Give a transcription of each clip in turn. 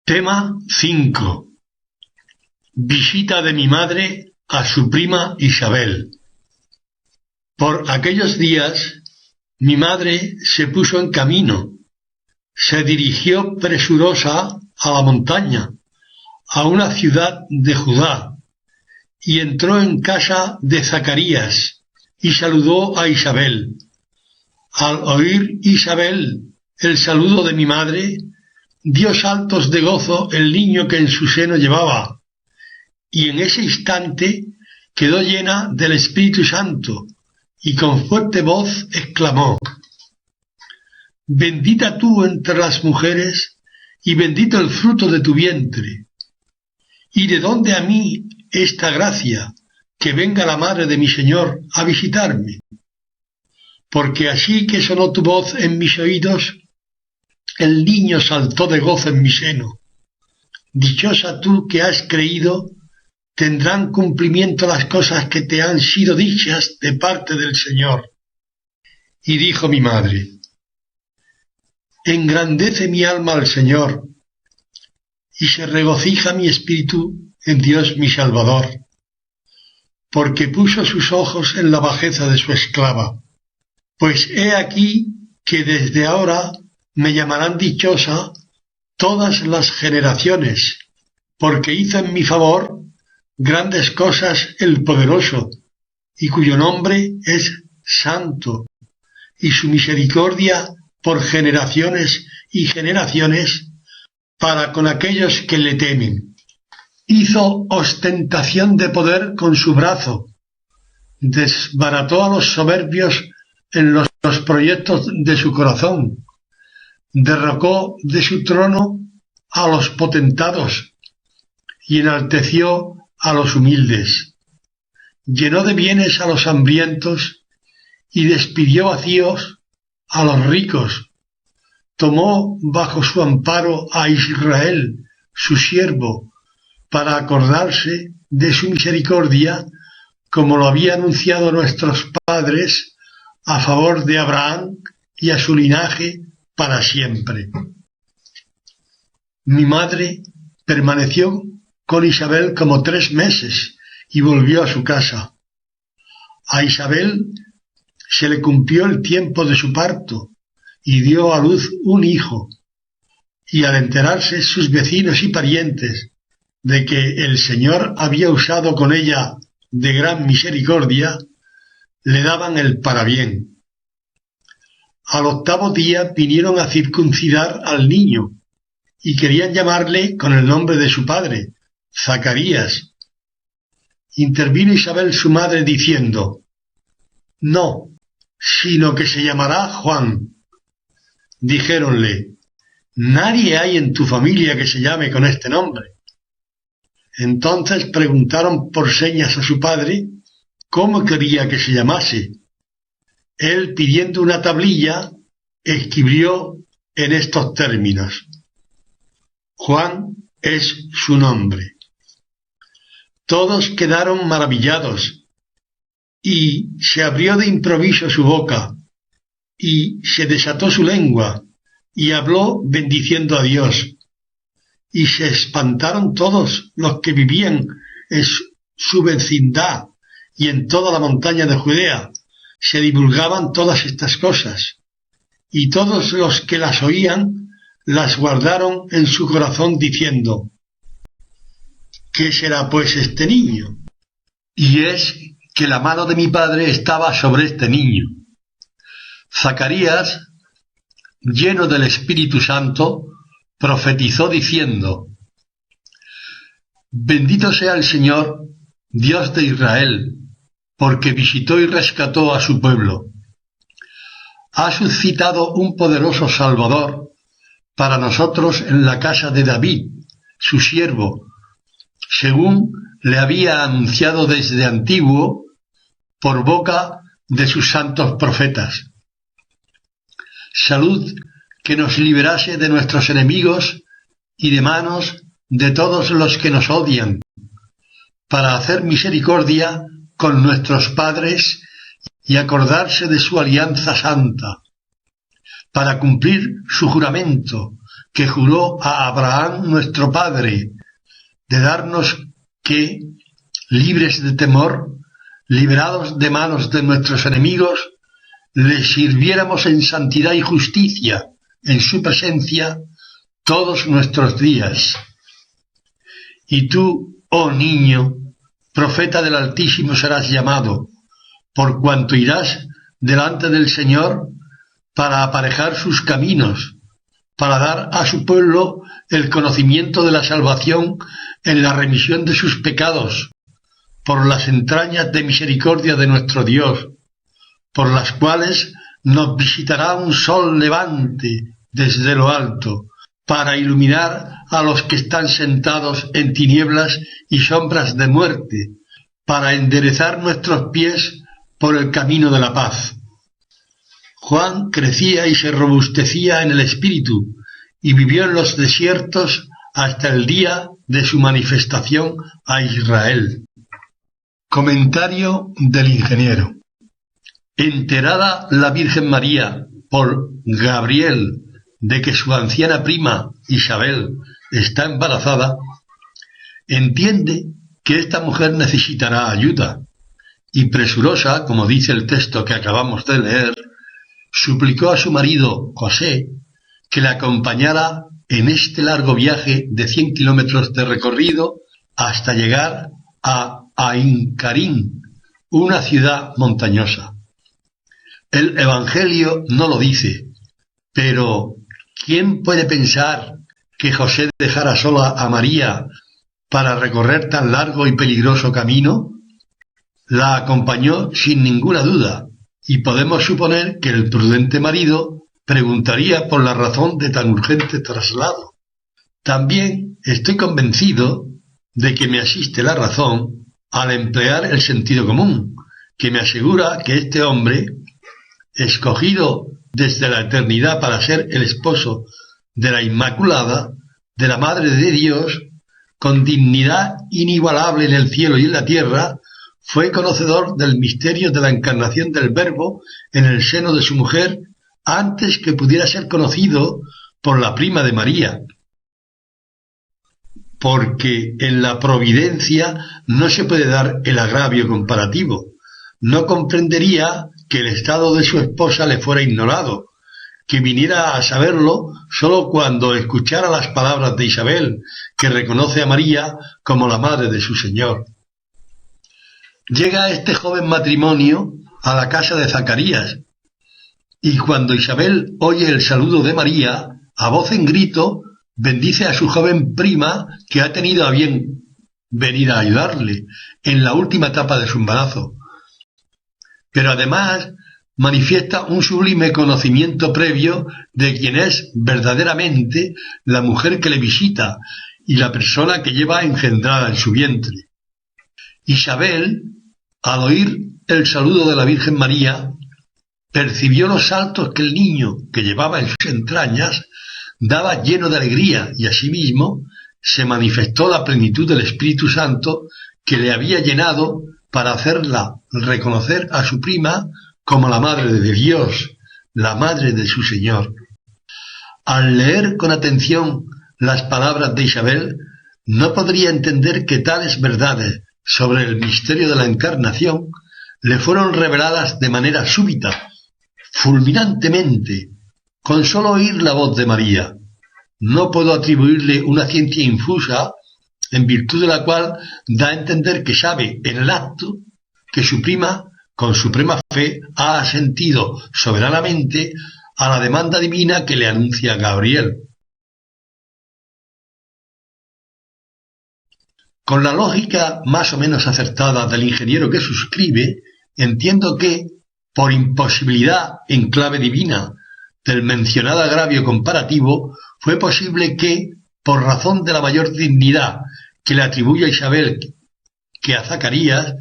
Tema 5. Visita de mi madre a su prima Isabel. Por aquellos días, mi madre se puso en camino, se dirigió presurosa a la montaña, a una ciudad de Judá, y entró en casa de Zacarías, y saludó a Isabel. Al oír Isabel el saludo de mi madre, dio saltos de gozo el niño que en su seno llevaba, y en ese instante quedó llena del Espíritu Santo, y con fuerte voz exclamó: Bendita tú entre las mujeres, y bendito el fruto de tu vientre. ¿Y de dónde a mí esta gracia, que venga la madre de mi Señor a visitarme? Porque así que sonó tu voz en mis oídos, el niño saltó de gozo en mi seno. Dichosa tú que has creído, tendrán cumplimiento las cosas que te han sido dichas de parte del Señor. Y dijo mi madre: Engrandece mi alma al Señor, y se regocija mi espíritu en Dios mi Salvador, porque puso sus ojos en la bajeza de su esclava. Pues he aquí que desde ahora me llamarán dichosa todas las generaciones, porque hizo en mi favor grandes cosas el poderoso, y cuyo nombre es santo, y su misericordia por generaciones y generaciones para con aquellos que le temen. Hizo ostentación de poder con su brazo, desbarató a los soberbios en los proyectos de su corazón, derrocó de su trono a los potentados y enalteció a los humildes. Llenó de bienes a los hambrientos y despidió vacíos a los ricos. Tomó bajo su amparo a Israel, su siervo, para acordarse de su misericordia, como lo había anunciado nuestros padres, a favor de Abraham y a su linaje para siempre. Mi madre permaneció con Isabel como 3 meses y volvió a su casa. A Isabel se le cumplió el tiempo de su parto y dio a luz un hijo, y al enterarse sus vecinos y parientes de que el Señor había usado con ella de gran misericordia, le daban el parabién. Al 8º día vinieron a circuncidar al niño y querían llamarle con el nombre de su padre, Zacarías. Intervino Isabel su madre diciendo: No, sino que se llamará Juan. Dijéronle: Nadie hay en tu familia que se llame con este nombre. Entonces preguntaron por señas a su padre cómo quería que se llamase. Él, pidiendo una tablilla, escribió en estos términos: Juan es su nombre. Todos quedaron maravillados, y se abrió de improviso su boca, y se desató su lengua, y habló bendiciendo a Dios. Y se espantaron todos los que vivían en su vecindad y en toda la montaña de Judea. Se divulgaban todas estas cosas, y todos los que las oían las guardaron en su corazón diciendo: ¿Qué será pues este niño? Y es que la mano de mi padre estaba sobre este niño. Zacarías, lleno del Espíritu Santo, profetizó diciendo: Bendito sea el Señor, Dios de Israel, porque visitó y rescató a su pueblo. Ha suscitado un poderoso Salvador para nosotros en la casa de David, su siervo, según le había anunciado desde antiguo por boca de sus santos profetas. Salud que nos liberase de nuestros enemigos y de manos de todos los que nos odian, para hacer misericordia con nuestros padres y acordarse de su alianza santa, para cumplir su juramento que juró a Abraham nuestro padre, de darnos que, libres de temor, liberados de manos de nuestros enemigos, les sirviéramos en santidad y justicia en su presencia todos nuestros días. Y tú, oh niño, profeta del Altísimo serás llamado, por cuanto irás delante del Señor para aparejar sus caminos, para dar a su pueblo el conocimiento de la salvación en la remisión de sus pecados, por las entrañas de misericordia de nuestro Dios, por las cuales nos visitará un sol levante desde lo alto, para iluminar a los que están sentados en tinieblas y sombras de muerte, para enderezar nuestros pies por el camino de la paz. Juan crecía y se robustecía en el espíritu, y vivió en los desiertos hasta el día de su manifestación a Israel. Comentario del ingeniero. Enterada la Virgen María por Gabriel de que su anciana prima Isabel está embarazada, entiende que esta mujer necesitará ayuda, y presurosa, como dice el texto que acabamos de leer, suplicó a su marido José que la acompañara en este largo viaje de 100 kilómetros de recorrido hasta llegar a Ain Karim, una ciudad montañosa. El Evangelio no lo dice, pero ¿quién puede pensar que José dejara sola a María para recorrer tan largo y peligroso camino? La acompañó sin ninguna duda, y podemos suponer que el prudente marido preguntaría por la razón de tan urgente traslado. También estoy convencido de que me asiste la razón al emplear el sentido común, que me asegura que este hombre, escogido desde la eternidad para ser el esposo de la Inmaculada, de la Madre de Dios, con dignidad inigualable en el cielo y en la tierra, fue conocedor del misterio de la encarnación del Verbo en el seno de su mujer antes que pudiera ser conocido por la prima de María. Porque en la providencia no se puede dar el agravio comparativo. No comprendería que el estado de su esposa le fuera ignorado, que viniera a saberlo sólo cuando escuchara las palabras de Isabel, que reconoce a María como la madre de su Señor. Llega este joven matrimonio a la casa de Zacarías, y cuando Isabel oye el saludo de María, a voz en grito, bendice a su joven prima que ha tenido a bien venir a ayudarle en la última etapa de su embarazo. Pero además manifiesta un sublime conocimiento previo de quien es verdaderamente la mujer que le visita y la persona que lleva engendrada en su vientre. Isabel, al oír el saludo de la Virgen María, percibió los saltos que el niño que llevaba en sus entrañas daba lleno de alegría, y asimismo se manifestó la plenitud del Espíritu Santo que le había llenado para hacerla reconocer a su prima como la Madre de Dios, la Madre de su Señor. Al leer con atención las palabras de Isabel, no podría entender que tales verdades sobre el misterio de la Encarnación le fueron reveladas de manera súbita, fulminantemente, con solo oír la voz de María. No puedo atribuirle una ciencia infusa, en virtud de la cual da a entender que sabe en el acto que su prima, con suprema fe, ha asentido soberanamente a la demanda divina que le anuncia Gabriel. Con la lógica más o menos acertada del ingeniero que suscribe, entiendo que, por imposibilidad en clave divina del mencionado agravio comparativo, fue posible que, por razón de la mayor dignidad que le atribuye a Isabel que a Zacarías,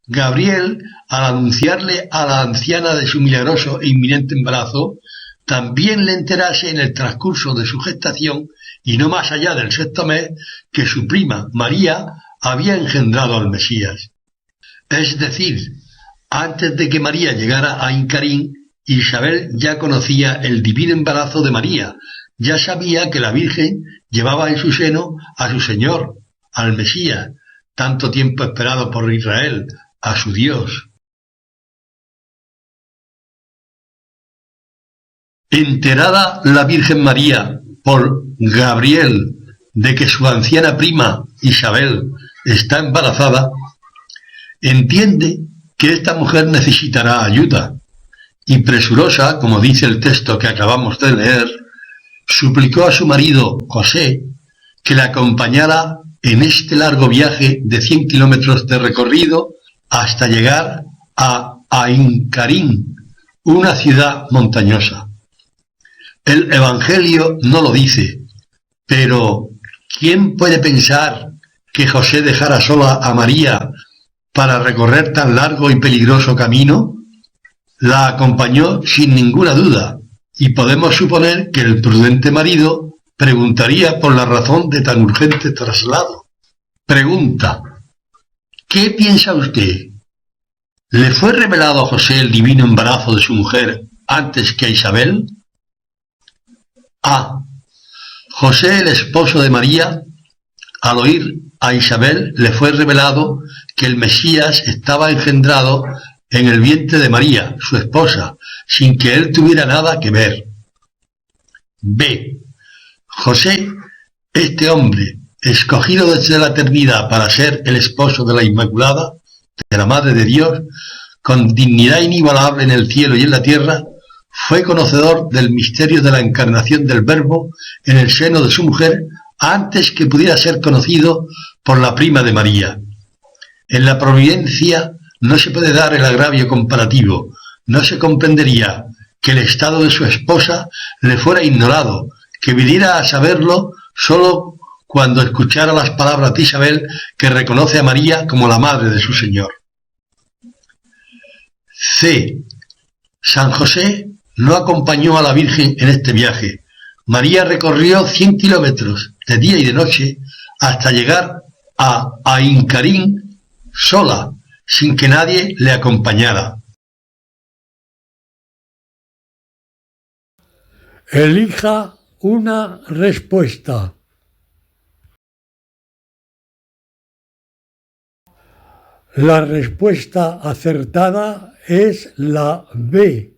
Gabriel, al anunciarle a la anciana de su milagroso e inminente embarazo, también le enterase en el transcurso de su gestación, y no más allá del 6º mes, que su prima María había engendrado al Mesías. Es decir, antes de que María llegara a Ain Karim, Isabel ya conocía el divino embarazo de María, Ya sabía que la Virgen llevaba en su seno a su Señor, al Mesías, tanto tiempo esperado por Israel, a su Dios. Enterada la Virgen María por Gabriel de que su anciana prima Isabel está embarazada, entiende que esta mujer necesitará ayuda y presurosa, como dice el texto que acabamos de leer, suplicó a su marido José que la acompañara en este largo viaje de 100 kilómetros de recorrido hasta llegar a Ain Karim, una ciudad montañosa. El Evangelio no lo dice, pero ¿quién puede pensar que José dejara sola a María para recorrer tan largo y peligroso camino? La acompañó sin ninguna duda, y podemos suponer que el prudente marido preguntaría por la razón de tan urgente traslado. Pregunta: ¿qué piensa usted? ¿Le fue revelado a José el divino embarazo de su mujer antes que a Isabel? A. José, el esposo de María, al oír a Isabel, le fue revelado que el Mesías estaba engendrado en el vientre de María, su esposa, sin que él tuviera nada que ver. B. José, este hombre, escogido desde la eternidad para ser el esposo de la Inmaculada, de la Madre de Dios, con dignidad inigualable en el cielo y en la tierra, fue conocedor del misterio de la encarnación del Verbo en el seno de su mujer antes que pudiera ser conocido por la prima de María. En la providencia no se puede dar el agravio comparativo, no se comprendería que el estado de su esposa le fuera ignorado, que viniera a saberlo sólo cuando escuchara las palabras de Isabel, que reconoce a María como la madre de su Señor. C. San José no acompañó a la Virgen en este viaje. María recorrió 100 kilómetros de día y de noche hasta llegar a Ain Karim sola, sin que nadie le acompañara. Elija una respuesta. La respuesta acertada es la B.